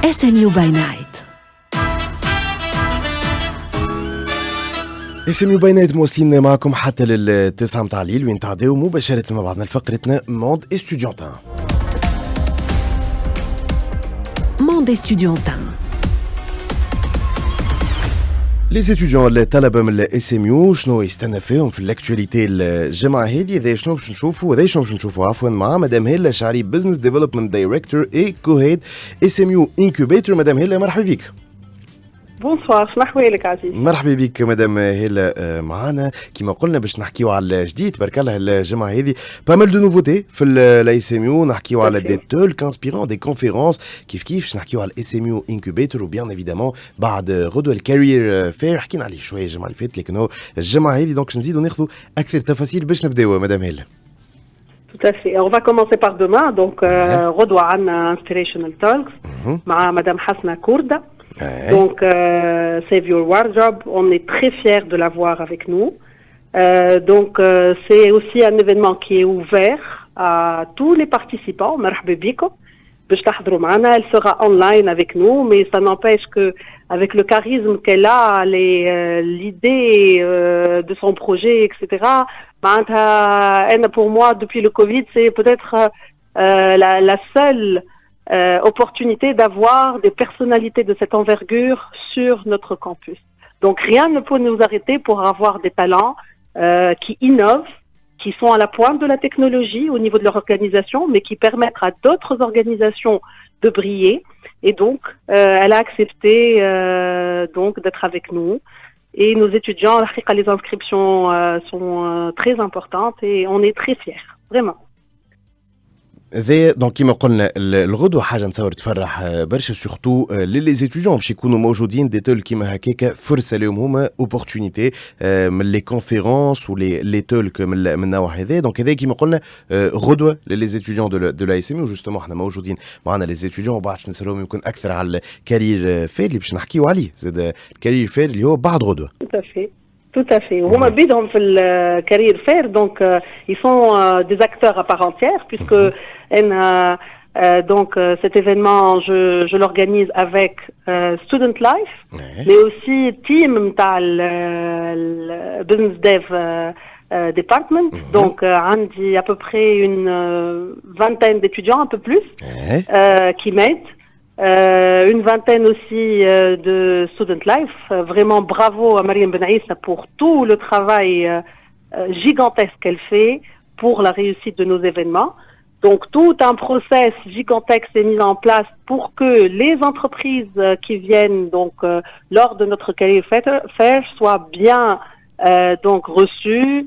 SMU by Night. SMU by Night مواصلين معكم حتى للتسعة متاع الليل وين تعداو مباشرة مع بعضنا لفقرتنا موند استوديونتان. موند استوديونتان. لي ستوديون الطلبة من SMU شنو يستنى فيهم في الاكتواليتي الجمعة هذه؟ هذا شنو باش نشوفوا عفوا مع مدام هيلا شعري بزنس ديفلوبمنت دايركتور اي كوهيد SMU انكوبيتور. مدام هيلا مرحبا بك. بونسوار، شنو احوالك عزيز؟ مرحبا بك مدام هيلا معنا. كما قلنا باش نحكيو على الجديد برك الله الجمعه هذه بامال دو نوفوتي في الاي سي ام يو. نحكيو على دي تولك انسبيرون دي كونفيرونس كيف باش نحكيو على الاي سي ام يو انكوبيتور وبيان ايفيدامون بعد غدوه الكارير فير حكينا عليه شويه الجمعه اللي فاتت لكن الجمعه هذه دونك نزيدو ناخذوا اكثر تفاصيل باش نبداو مدام هيلا. Tout à fait. On va commencer par demain. Donc, غدوه عندنا inspirational talks مع مدام حسنة كوردة. Donc, Save Your Wardrobe, on est très fiers de l'avoir avec nous. C'est aussi un événement qui est ouvert à tous les participants. مرحبا بكم باش تحضروا معنا. Elle sera online avec nous, mais ça n'empêche que avec le charisme qu'elle a, l'idée de son projet, etc. Pour moi, depuis le Covid, c'est peut-être la seule opportunité d'avoir des personnalités de cette envergure sur notre campus. Donc rien ne peut nous arrêter pour avoir des talents qui innovent, qui sont à la pointe de la technologie au niveau de leur organisation, mais qui permettent à d'autres organisations de briller. Et donc, elle a accepté donc d'être avec nous. Et nos étudiants, les inscriptions sont très importantes et on est très fiers, vraiment. ذا دونك كيما قلنا الغدوه حاجه نتصور تفرح برشا سورتو لي زيتيديون باش يكونوا موجودين دي تول كيما هكاك فرصه لهم هما اوبورتونيتي من لي كونفيرونس ولي تولك من النوع هذا. دونك هذا كيما قلنا غدوه لي زيتيديون دو لا اس ام وجوستومون احنا موجودين معنا لي زيتيديون وبعد نسالهم يمكن اكثر على الكارير فير اللي باش نحكيو عليه زاد الكارير فير اللي هو بعد غدوه. Tout à fait. Huma bidhom fil career fair, donc ils sont des acteurs à part entière puisque cet événement je l'organise avec Student Life, mais aussi team tal business dev department. Donc عندي à peu près une vingtaine d'étudiants, un peu plus, qui m'aident. Une vingtaine aussi de Student Life. Vraiment bravo à Mariam Benaïssa pour tout le travail gigantesque qu'elle fait pour la réussite de nos événements. Donc tout un process gigantesque est mis en place pour que les entreprises qui viennent donc lors de notre Career Fair soient bien donc reçues,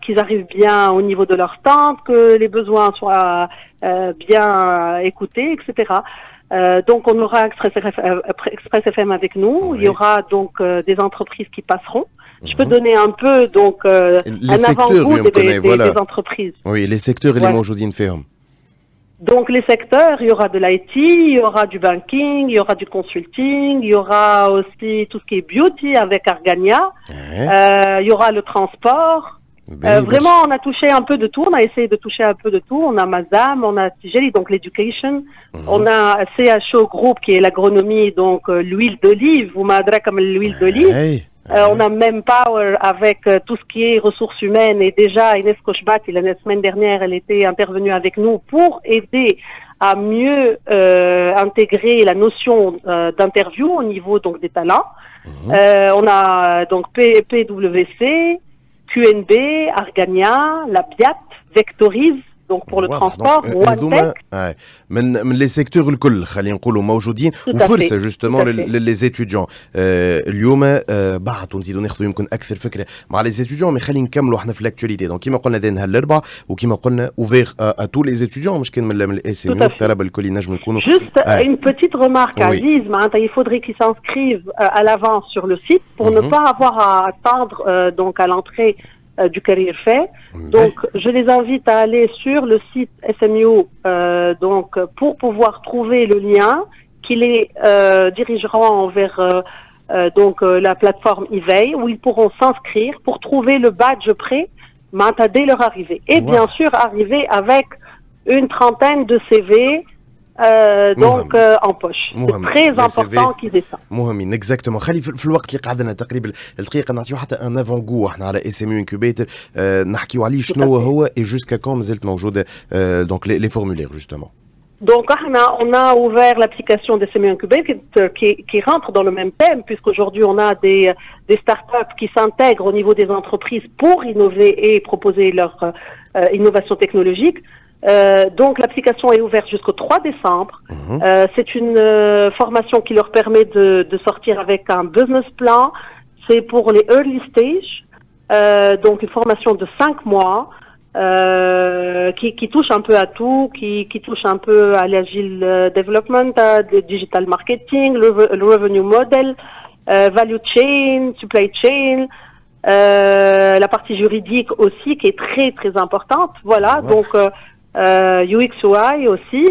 qu'ils arrivent bien au niveau de leur stand, que les besoins soient bien écoutés, etc. Donc on aura Express FM avec nous. Oui. Il y aura donc des entreprises qui passeront. Je peux donner un peu donc un avant-goût des entreprises. Oui, les secteurs et les موجودين فيهم. Donc les secteurs, il y aura de l'IT, il y aura du banking, il y aura du consulting, il y aura aussi tout ce qui est beauty avec Argania, il y aura le transport. Vraiment, on a touché un peu de tout, on a essayé de toucher un peu de tout. On a Mazam, on a Tijeli, donc l'éducation, on a CHO Group qui est l'agronomie, donc l'huile d'olive, ou Madra comme l'huile d'olive. On a Manpower avec tout ce qui est ressources humaines et déjà Inès Kochbat, la semaine dernière, elle était intervenue avec nous pour aider à mieux intégrer la notion d'interview au niveau donc des talents. On a donc PWC, QNB, Argania, la BIAT, Vectorize, donc pour le transport, OneTech. من لي سيكتور الكل خلينا نقولوا موجودين وفرصه جوستومون للي زيتيديون. اليوم بعد نزيدوا ناخذوا يمكن اكثر فكره مع لي زيتيديون، مي خلينا نكملوا احنا في الاكtualité. دونك كيما قلنا نهار الاربعاء وكيما قلنا اوفير ا تو لي زيتيديون مش كان من الاي سي ام الطلبه الكل ينجموا يكونوا. Juste une petite remarque Aziz, il faudrait qu'ils s'inscrivent à l'avance sur le site pour ne pas avoir à attendre donc à l'entrée du Career Fair. Donc je les invite à aller sur le site SMU donc pour pouvoir trouver le lien qui les dirigera vers donc la plateforme eVay où ils pourront s'inscrire pour trouver le badge prêt dès leur arrivée. Et bien sûr arriver avec une trentaine de CV donc en poche. C'est très important qu'ils aient ça. مهمين اكزاكتومون. خلي في الوقت اللي قعدنا تقريبا الدقيقه نعطيو حتى ان افون احنا على اس ام يو انكوبيتر نحكيو عليه شنو هو اي جوسكا كون مازالت موجوده دونك لي فورمولير جوستومون. Donc, on a ouvert l'application des semi-incubators qui rentre dans le même thème, puisqu'aujourd'hui, on a des startups qui s'intègrent au niveau des entreprises pour innover et proposer leur innovation technologique. Donc, l'application est ouverte jusqu'au 3 décembre. C'est une formation qui leur permet de sortir avec un business plan. C'est pour les early stage, donc une formation de 5 mois. Qui touche un peu à tout, qui touche un peu à l'agile development, le digital marketing, le revenue model, value chain, supply chain, la partie juridique aussi qui est très très importante. Voilà, donc UX UI aussi.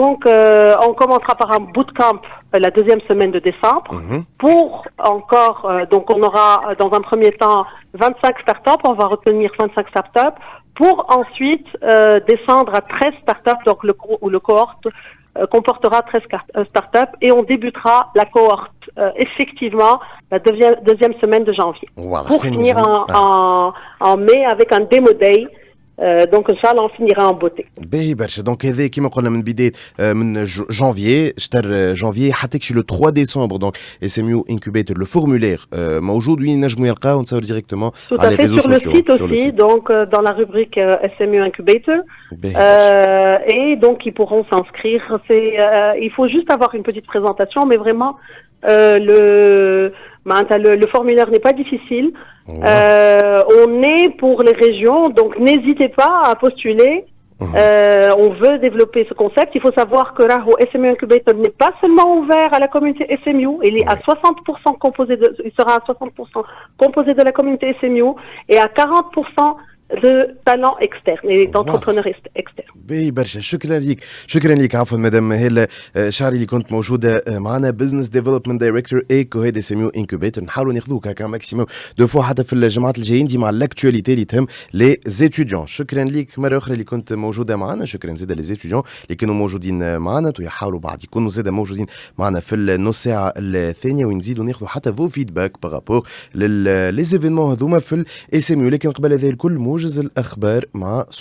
Donc on commencera par un bootcamp la deuxième semaine de décembre pour encore, donc on aura dans un premier temps 25 startups, on va retenir 25 startups pour ensuite descendre à 13 startups, donc le cohorte comportera 13 startups et on débutera la cohorte effectivement la deuxième semaine de janvier pour finir en mai avec un demo day. Donc inchallah on finira en beauté. باهي برشا. دونك هذا كيما قلنا من بدايه من جانفي شهر جانفي حتى كشي لو 3 ديسمبر. دونك اس ام يو انكوبيتر لو فورمولير موجود وين نجموا يلقاو نتصور ديريكتومون على les réseaux sociaux. Sur le site aussi, donc dans la rubrique SMU Incubator. Et donc ils pourront s'inscrire. Il faut juste avoir une petite présentation, mais vraiment le formulaire n'est pas difficile. On est pour les régions, donc n'hésitez pas à postuler. On veut développer ce concept. Il faut savoir que Raho SMU Incubator n'est pas seulement ouvert à la communauté SMU, il est à 60% il sera à 60% composé de la communauté SMU et à 40% de talents externes et d'entrepreneurs externes. باهي برشا. شكرا ليك عفوا مدام هلا شعري اللي كنت موجوده معنا بزنس ديفلوبمنت دايركتور اي كوهيد اس ام يو انكوبيتر. نحاولوا ناخذوك هكا ماكسيموم دو فوا حتى في الجماعات الجايين دي مع الاكtualité اللي تهم لي زيتيديون. شكرا ليك مره اخرى اللي كنت موجوده معنا. شكرا زاده لي زيتيديون اللي كانوا موجودين معنا ويحاولوا بعد يكونوا زاده موجودين معنا في النص ساعه الثانيه ونزيدوا ناخذوا حتى فو فيدباك بارابور لي زيفينمون هذوما في الاس ام يو. لكن قبل هذا الكل موجز الاخبار مع